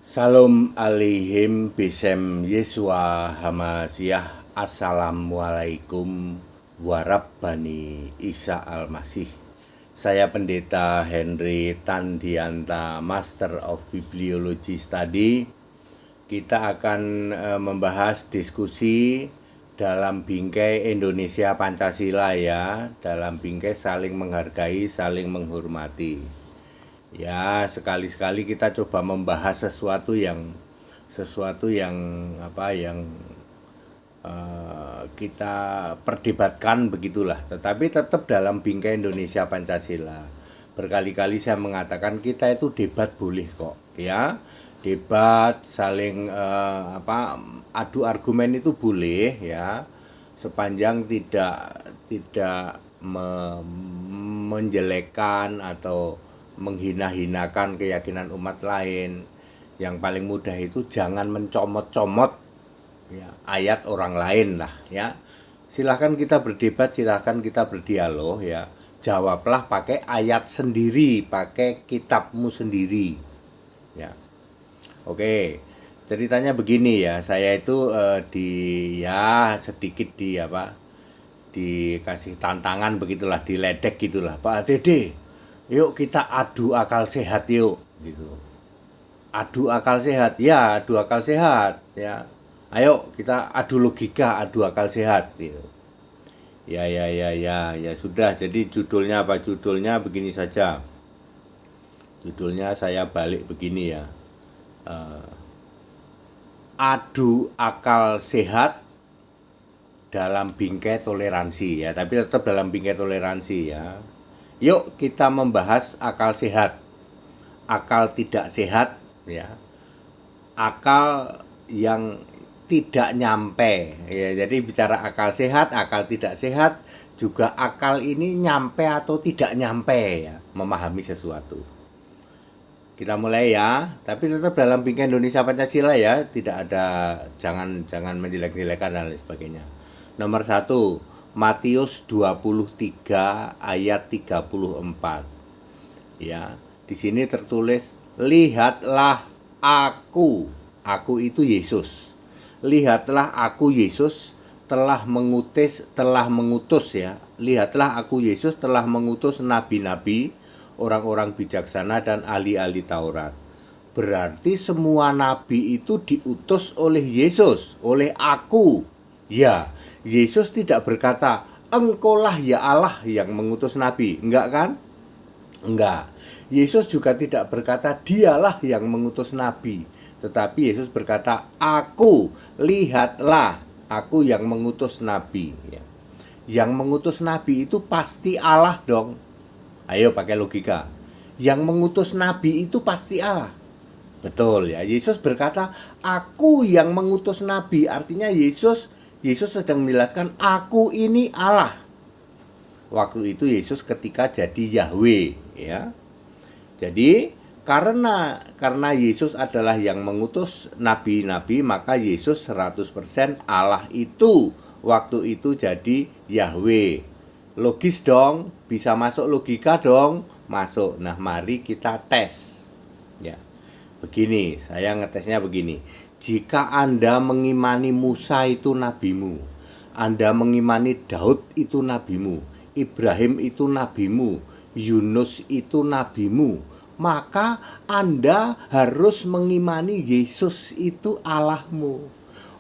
Salam alaihim bisem Yesua Hamasiah. Assalamualaikum warabbani Isa Al-Masih. Saya Pendeta Henry Tandianta, Master of Bibliology Study. Kita akan membahas diskusi dalam bingkai Indonesia Pancasila ya, dalam bingkai saling menghargai, saling menghormati. Ya, sekali-sekali kita coba membahas sesuatu yang kita perdebatkan begitulah, tetapi tetap dalam bingkai Indonesia Pancasila. Berkali-kali saya mengatakan kita itu debat boleh kok, ya. Debat saling adu argumen itu boleh ya, sepanjang tidak menjelekkan atau menghina-hinakan keyakinan umat lain. Yang paling mudah itu jangan mencomot-comot ya, ayat orang lain lah ya. Silahkan kita berdebat, silahkan kita berdialog ya. Jawablah pakai ayat sendiri, pakai kitabmu sendiri ya. Oke, ceritanya begini ya. Saya itu sedikit dikasih tantangan begitulah, diledek gitulah. Pak Dede, yuk kita adu akal sehat yuk gitu. Adu akal sehat ya, adu akal sehat ya. Ayo kita adu logika, adu akal sehat gitu. Ya sudah. Jadi judulnya apa? Judulnya begini saja. Judulnya saya balik begini ya. Adu akal sehat dalam bingkai toleransi ya, tapi tetap dalam bingkai toleransi ya. Yuk kita membahas akal sehat, akal tidak sehat ya, akal yang tidak nyampe ya. Jadi bicara akal sehat, akal tidak sehat, juga akal ini nyampe atau tidak nyampe ya, memahami sesuatu. Kita mulai ya, tapi tetap dalam bingkai Indonesia Pancasila ya, tidak ada jangan menjelek-jelekan dan lain sebagainya. Nomor 1, Matius 23 ayat 34. Ya, di sini tertulis, "Lihatlah aku." Aku itu Yesus. "Lihatlah aku Yesus telah mengutus ya. Lihatlah aku Yesus telah mengutus nabi-nabi, orang-orang bijaksana dan ahli-ahli Taurat." Berarti semua nabi itu diutus oleh Yesus, oleh aku. Ya, Yesus tidak berkata, "Engkaulah ya Allah yang mengutus nabi." Enggak kan? Enggak. Yesus juga tidak berkata, "Dialah yang mengutus nabi." Tetapi Yesus berkata, "Aku, lihatlah, aku yang mengutus nabi." Ya. Yang mengutus nabi itu pasti Allah dong. Ayo pakai logika. Yang mengutus nabi itu pasti Allah. Betul ya. Yesus berkata, "Aku yang mengutus nabi." Artinya Yesus sedang menjelaskan, aku ini Allah. Waktu itu Yesus ketika jadi Yahweh ya. Jadi karena Yesus adalah yang mengutus nabi-nabi, maka Yesus 100% Allah itu waktu itu jadi Yahweh. Logis dong, bisa masuk logika dong, masuk. Nah, mari kita tes. Ya. Begini, saya ngetesnya begini. Jika Anda mengimani Musa itu nabimu, Anda mengimani Daud itu nabimu, Ibrahim itu nabimu, Yunus itu nabimu, maka Anda harus mengimani Yesus itu Allahmu.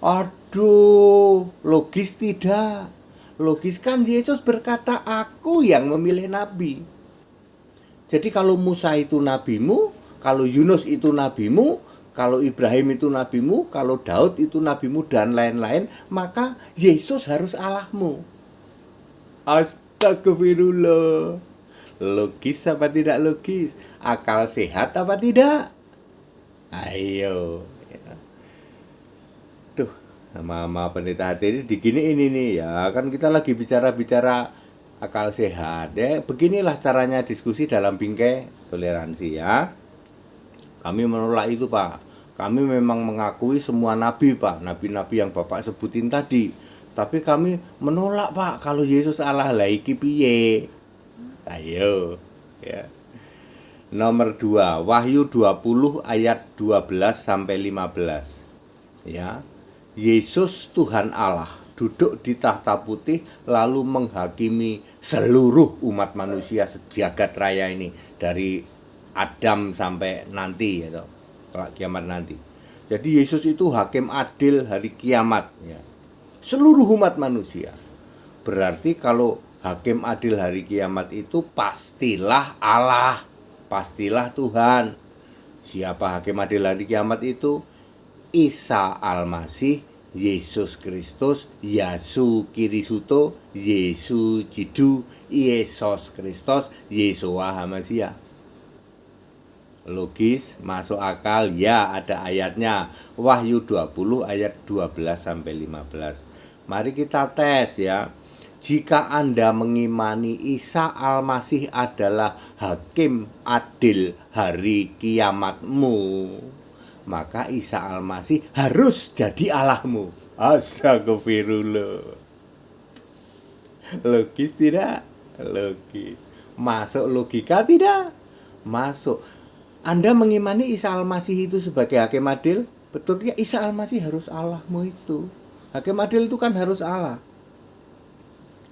Aduh, logis tidak? Logis kan, Yesus berkata, "Aku yang memilih nabi." Jadi kalau Musa itu nabimu, kalau Yunus itu nabimu, kalau Ibrahim itu nabimu, kalau Daud itu nabimu dan lain-lain, maka Yesus harus Allahmu. Astagfirullah. Logis apa tidak logis? Akal sehat apa tidak? Ayo. Duh, sama pendeta hati ini digini ini nih ya, kan kita lagi bicara akal sehat ya. Beginilah caranya diskusi dalam bingkai toleransi ya. Kami menolak itu, Pak. Kami memang mengakui semua nabi, Pak, nabi-nabi yang Bapak sebutin tadi. Tapi kami menolak, Pak, kalau Yesus Allah lah iki piye. Ayo ya. Nomor 2, Wahyu 20 ayat 12 sampai 15. Ya. Yesus Tuhan Allah duduk di tahta putih lalu menghakimi seluruh umat manusia sejagat raya ini dari Adam sampai nanti ya, kelak kiamat nanti. Jadi Yesus itu hakim adil hari kiamat ya. Seluruh umat manusia. Berarti kalau hakim adil hari kiamat itu pastilah Allah, pastilah Tuhan. Siapa hakim adil hari kiamat itu? Isa Al-Masih, Yesus Kristus, Yasu Kirisuto, Yesu Jidu, Yesus Kristus, Yesua Hamasia. Logis, masuk akal, ya ada ayatnya. Wahyu 20 ayat 12 sampai 15. Mari kita tes ya. Jika Anda mengimani Isa Al-Masih adalah hakim adil hari kiamatmu, maka Isa Al-Masih harus jadi Allahmu. Astagfirullah. Logis tidak? Logis. Masuk logika tidak? Masuk. Anda mengimani Isa Al-Masih itu sebagai hakim adil? Betul ya, Isa Al-Masih harus Allahmu itu. Hakim adil itu kan harus Allah.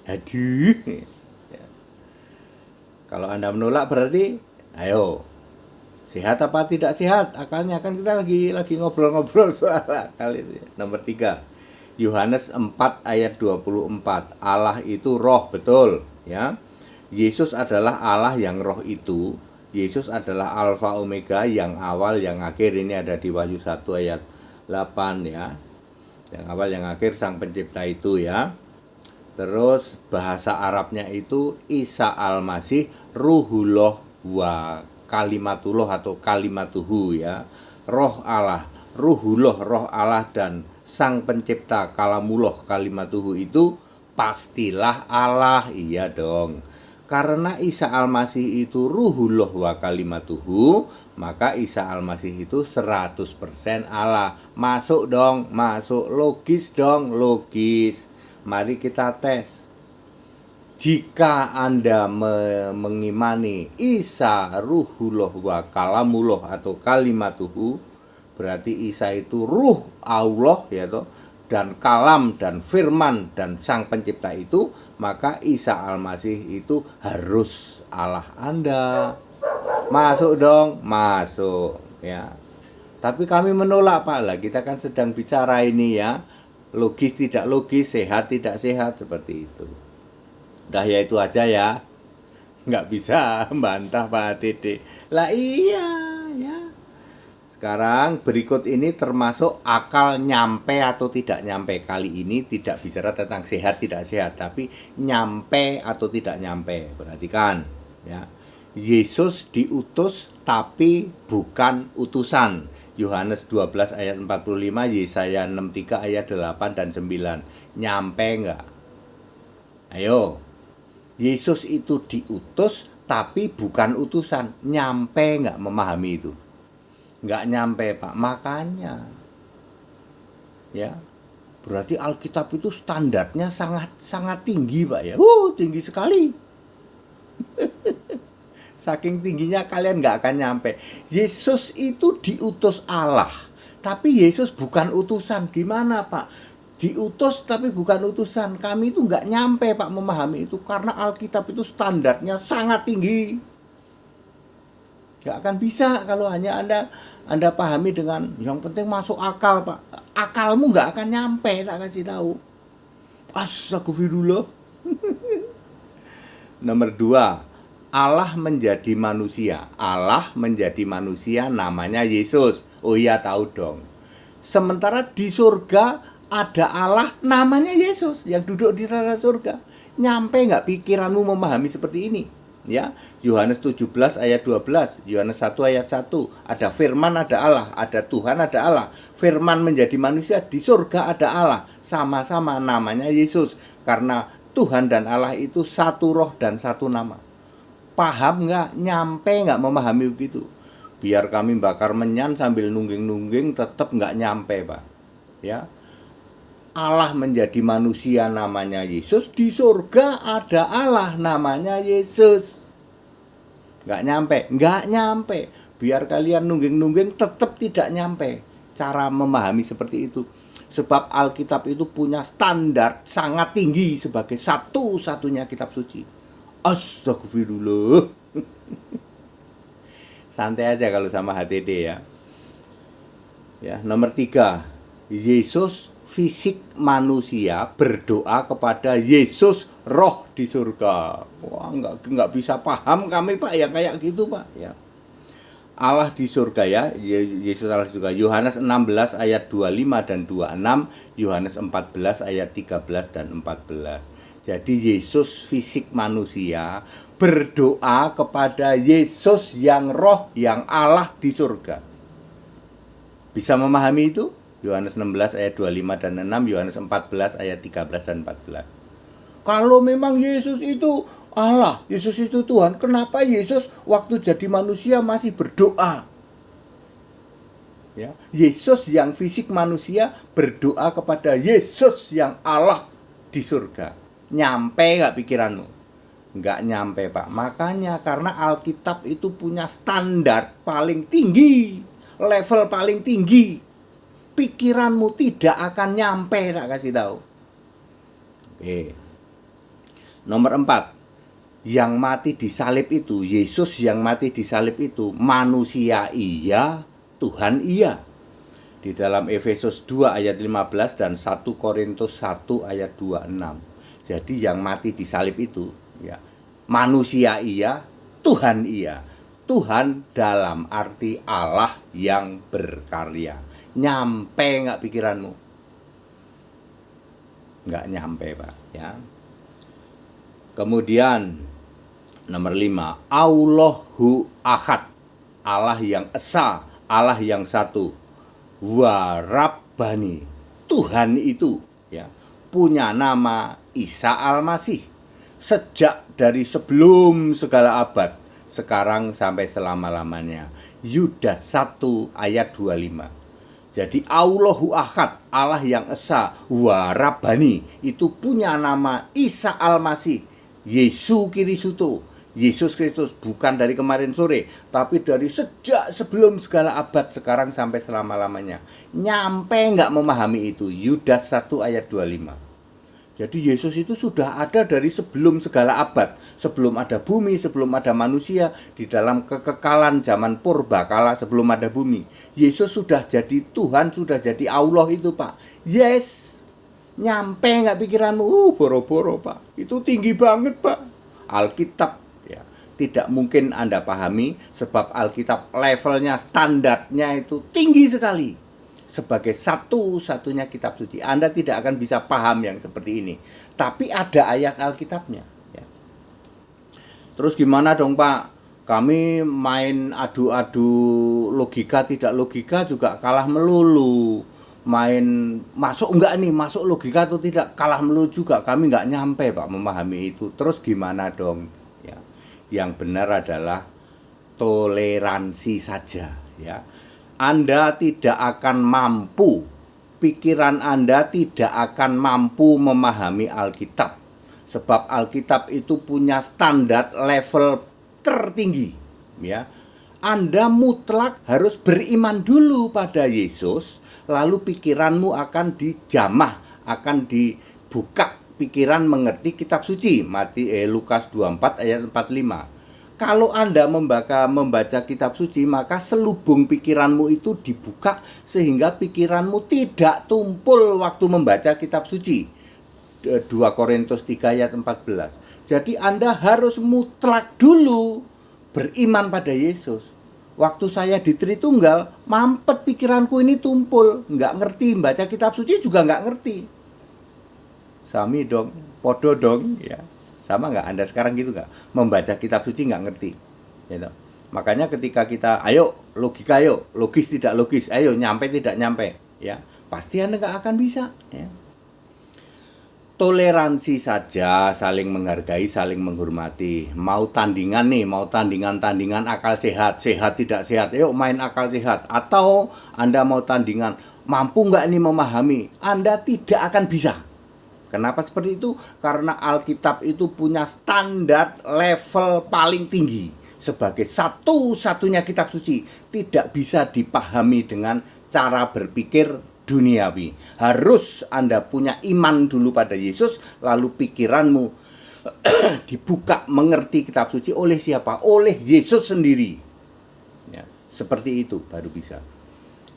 Aduh. Kalau Anda menolak berarti ayo, sehat apa tidak sehat akalnya, kan kita lagi ngobrol-ngobrol soal akal itu. Nomor 3, Yohanes 4 ayat 24. Allah itu roh, betul ya. Yesus adalah Allah yang roh itu. Yesus adalah Alfa Omega, yang awal yang akhir. Ini ada di Wahyu 1 ayat 8 ya. Yang awal yang akhir, sang pencipta itu ya. Terus bahasa Arabnya itu Isa Al-Masih Ruhullah wa Kalimatullah atau Kalimatuhu ya. Roh Allah, Ruhullah, roh Allah, dan sang pencipta Kalamullah, Kalimatuhu itu pastilah Allah. Iya dong. Karena Isa Al-Masih itu Ruhullah wa Kalimatuhu, maka Isa Al-Masih itu 100% Allah. Masuk dong, masuk. Logis dong, logis. Mari kita tes. Jika Anda mengimani Isa Ruhullah wa Kalamullah atau Kalimatuhu, berarti Isa itu ruh Allah ya toh, dan kalam dan firman dan sang pencipta itu, maka Isa Al-Masih itu harus Allah Anda. Masuk dong, masuk ya. Tapi kami menolak Pak lah, kita kan sedang bicara ini ya. Logis tidak logis, sehat tidak sehat, seperti itu. Udah ya itu aja ya. Nggak bisa bantah Pak Dede. Lah iya ya. Sekarang berikut ini termasuk akal nyampe atau tidak nyampe. Kali ini tidak bicara tentang sehat tidak sehat, tapi nyampe atau tidak nyampe. Perhatikan ya. Yesus diutus tapi bukan utusan. Yohanes 12 ayat 45, Yesaya 63 ayat 8 dan 9. Nyampe enggak? Ayo. Yesus itu diutus tapi bukan utusan. Nyampe enggak memahami itu? Enggak nyampe Pak. Makanya ya, berarti Alkitab itu standarnya sangat tinggi Pak ya. Tinggi sekali. Saking tingginya kalian nggak akan nyampe. Yesus itu diutus Allah, tapi Yesus bukan utusan. Gimana Pak? Diutus tapi bukan utusan. Kami itu nggak nyampe Pak memahami itu, karena Alkitab itu standarnya sangat tinggi. Nggak akan bisa kalau hanya Anda pahami dengan yang penting masuk akal Pak. Akalmu nggak akan nyampe, tak kasih tahu. Astagfirullah. Nomor 2, Allah menjadi manusia. Allah menjadi manusia, namanya Yesus. Oh iya, tahu dong. Sementara di surga ada Allah, namanya Yesus yang duduk di tata surga. Nyampe nggak pikiranmu memahami seperti ini? Ya, Yohanes 17 ayat 12, Yohanes 1 ayat 1. Ada firman, ada Allah, ada Tuhan, ada Allah. Firman menjadi manusia, di surga ada Allah. Sama-sama namanya Yesus. Karena Tuhan dan Allah itu satu roh dan satu nama. Paham nggak? Nyampe nggak memahami begitu? Biar kami bakar menyan sambil nungging-nungging tetap nggak nyampe Pak ya. Allah menjadi manusia, namanya Yesus. Di surga ada Allah, namanya Yesus. Nggak nyampe. Biar kalian nungging-nungging tetap tidak nyampe cara memahami seperti itu. Sebab Alkitab itu punya standar sangat tinggi sebagai satu-satunya kitab suci. Astagfirullah. Santai aja kalau sama HTD ya. Ya, nomor 3. Yesus fisik manusia berdoa kepada Yesus roh di surga. Wah, nggak bisa paham kami Pak yang kayak gitu Pak ya. Allah di surga ya, Yesus Allah di surga. Yohanes 16 ayat 25 dan 26, Yohanes 14 ayat 13 dan 14. Jadi Yesus fisik manusia berdoa kepada Yesus yang roh, yang Allah di surga. Bisa memahami itu? Yohanes 16 ayat 25 dan 6, Yohanes 14 ayat 13 dan 14. Kalau memang Yesus itu Allah, Yesus itu Tuhan, kenapa Yesus waktu jadi manusia masih berdoa? Ya, Yesus yang fisik manusia berdoa kepada Yesus yang Allah di surga. Nyampe nggak pikiranmu? Nggak nyampe Pak. Makanya karena Alkitab itu punya standar paling tinggi, level paling tinggi. Pikiranmu tidak akan nyampe, tak kasih tahu. Oke. Nomor 4. Yang mati di salib itu, Yesus yang mati di salib itu, manusia iya, Tuhan iya. Di dalam Efesus 2 ayat 15 dan 1 Korintus 1 ayat 26. Jadi yang mati di salib itu ya, manusia iya, Tuhan iya. Tuhan dalam arti Allah yang berkarya. Nyampe nggak pikiranmu? Nggak nyampe Pak ya. Kemudian nomor 5, Allahu Ahad, Allah yang esa, Allah yang satu. Warabbani, Tuhan itu ya, punya nama Isa Al-Masih sejak dari sebelum segala abad, sekarang sampai selama-lamanya. Yudas 1 ayat 25. Jadi Allahu Ahad, Allah yang esa, Warabbani, itu punya nama Isa Al-Masih, Yesus Kristus. Yesus Kristus bukan dari kemarin sore, tapi dari sejak sebelum segala abad, sekarang sampai selama-lamanya. Nyampe nggak memahami itu? Yudas 1 ayat 25. Jadi Yesus itu sudah ada dari sebelum segala abad, sebelum ada bumi, sebelum ada manusia, di dalam kekekalan zaman purba kala sebelum ada bumi. Yesus sudah jadi Tuhan, sudah jadi Allah itu Pak. Yes, nyampe nggak pikiranmu? Boro-boro Pak, itu tinggi banget Pak. Alkitab ya, tidak mungkin Anda pahami, sebab Alkitab levelnya, standarnya itu tinggi sekali. Sebagai satu-satunya kitab suci, Anda tidak akan bisa paham yang seperti ini. Tapi ada ayat Alkitabnya ya. Terus gimana dong Pak? Kami main adu-adu logika, tidak logika juga kalah melulu. Main masuk enggak nih, masuk logika atau tidak, kalah melulu juga. Kami enggak nyampe Pak memahami itu. Terus gimana dong ya? Yang benar adalah toleransi saja ya. Anda tidak akan mampu, pikiran Anda tidak akan mampu memahami Alkitab. Sebab Alkitab itu punya standar level tertinggi ya. Anda mutlak harus beriman dulu pada Yesus, lalu pikiranmu akan dijamah, akan dibuka pikiran mengerti kitab suci. Lukas 24 ayat 45. Kalau Anda membaca kitab suci, maka selubung pikiranmu itu dibuka sehingga pikiranmu tidak tumpul waktu membaca kitab suci. 2 Korintus 3 ayat 14. Jadi Anda harus mutlak dulu beriman pada Yesus. Waktu saya di Tritunggal, mampet pikiranku ini tumpul, nggak ngerti, baca kitab suci juga nggak ngerti. Sami dong, podo dong ya. Sama nggak Anda sekarang gitu nggak? Membaca kitab suci nggak ngerti gitu. Makanya ketika kita ayo logika, ayo logis tidak logis, ayo nyampe tidak nyampe ya, pasti Anda nggak akan bisa ya. Toleransi saja, saling menghargai, saling menghormati. Mau tandingan nih, mau tandingan akal sehat, sehat tidak sehat, ayo main akal sehat. Atau Anda mau tandingan mampu nggak nih memahami, Anda tidak akan bisa. Kenapa seperti itu? Karena Alkitab itu punya standar level paling tinggi. sebagai satu-satunya kitab suci tidak bisa dipahami dengan cara berpikir duniawi. Harus Anda punya iman dulu pada Yesus, lalu pikiranmu dibuka mengerti kitab suci oleh siapa? Oleh Yesus sendiri. Ya, seperti itu baru bisa.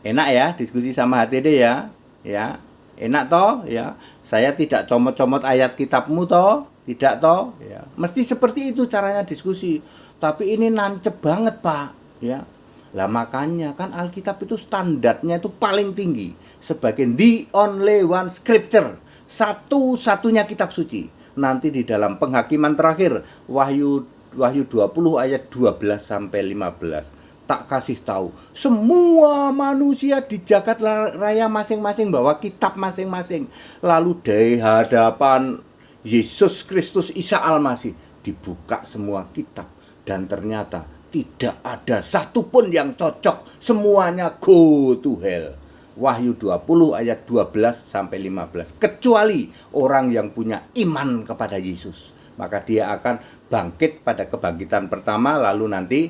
Enak ya diskusi sama HTD ya. Ya, enak toh ya. Saya tidak comot-comot ayat kitabmu toh, tidak toh ya. Mesti seperti itu caranya diskusi. Tapi ini nancep banget, Pak, ya. Lah makanya kan Alkitab itu standarnya itu paling tinggi sebagai the only one scripture, satu-satunya kitab suci. Nanti di dalam penghakiman terakhir Wahyu 20 ayat 12 sampai 15 tak kasih tahu semua manusia di jagat raya masing-masing bawa kitab masing-masing, lalu di hadapan Yesus Kristus Isa Al-Masih dibuka semua kitab dan ternyata tidak ada satupun yang cocok, semuanya go to hell. Wahyu 20 ayat 12 sampai 15. Kecuali orang yang punya iman kepada Yesus, maka dia akan bangkit pada kebangkitan pertama, lalu nanti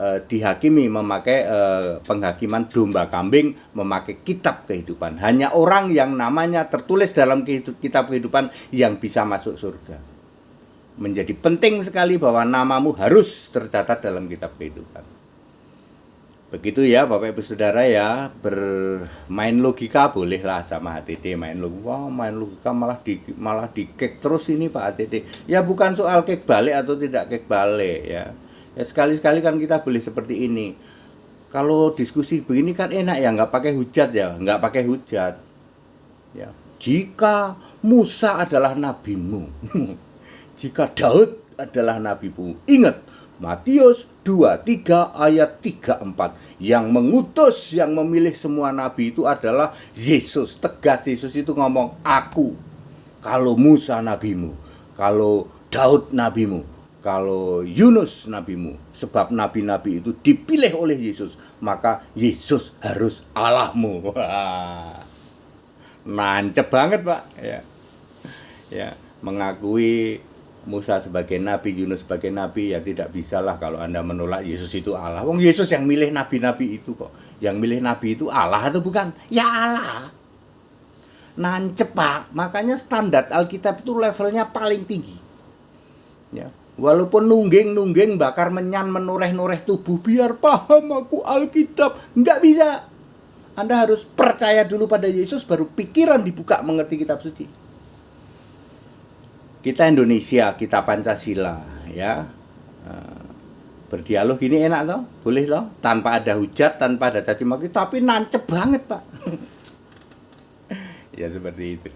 dihakimi memakai penghakiman domba kambing, memakai kitab kehidupan. Hanya orang yang namanya tertulis dalam kitab kehidupan yang bisa masuk surga. Menjadi penting sekali bahwa namamu harus tercatat dalam kitab kehidupan. Begitu ya Bapak Ibu Saudara ya. Bermain logika bolehlah sama HTD, main logika malah di kick terus ini Pak HTD. Ya bukan soal kick balik atau tidak kick balik ya. Ya sekali-sekali kan kita boleh seperti ini. Kalau diskusi begini kan enak ya, nggak pakai hujat ya, nggak pakai hujat. Ya, jika Musa adalah nabimu, jika Daud adalah nabimu, ingat Matius 23 ayat 34, yang mengutus, yang memilih semua nabi itu adalah Yesus. Tegas Yesus itu ngomong, aku. Kalau Musa nabimu, kalau Daud nabimu, kalau Yunus nabimu, sebab nabi-nabi itu dipilih oleh Yesus, maka Yesus harus Allahmu. Wah, nancep banget Pak ya. Ya, mengakui Musa sebagai nabi, Yunus sebagai nabi, ya tidak bisalah kalau Anda menolak Yesus itu Allah. Wong Yesus yang milih nabi-nabi itu kok. Yang milih nabi itu Allah atau bukan? Ya Allah. Nancep Pak. Makanya standar Alkitab itu levelnya paling tinggi. Ya. Walaupun nungging bakar menyan menoreh-noreh tubuh biar paham aku Alkitab, nggak bisa. Anda harus percaya dulu pada Yesus, baru pikiran dibuka mengerti kitab suci. Kita Indonesia, kita Pancasila ya. Berdialog gini enak toh? Boleh toh? Tanpa ada hujat, tanpa ada caci maki, tapi nancep banget Pak. Ya seperti itu.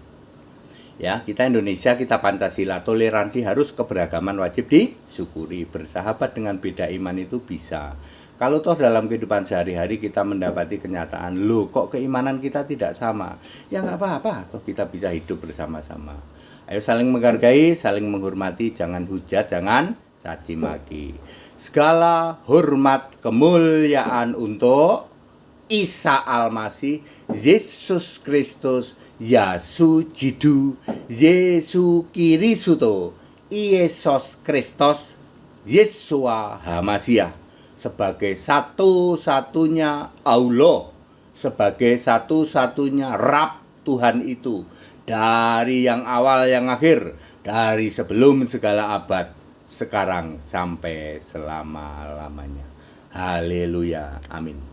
Ya, kita Indonesia, kita Pancasila, toleransi harus, keberagaman wajib disyukuri. Bersahabat dengan beda iman itu bisa. Kalau toh dalam kehidupan sehari-hari kita mendapati kenyataan, loh kok keimanan kita tidak sama, ya nggak apa-apa, toh kita bisa hidup bersama-sama. Ayo saling menghargai, saling menghormati, jangan hujat, jangan caci maki. Segala hormat kemuliaan untuk Isa Al-Masih, Yesus Kristus, Yasu Jidu, Yesu Kirisuto, Yesus Kristus, Yesua Hamasiah, sebagai satu-satunya Allah, sebagai satu-satunya Rab Tuhan itu, dari yang awal yang akhir, dari sebelum segala abad, sekarang sampai selama-lamanya. Haleluya, amin.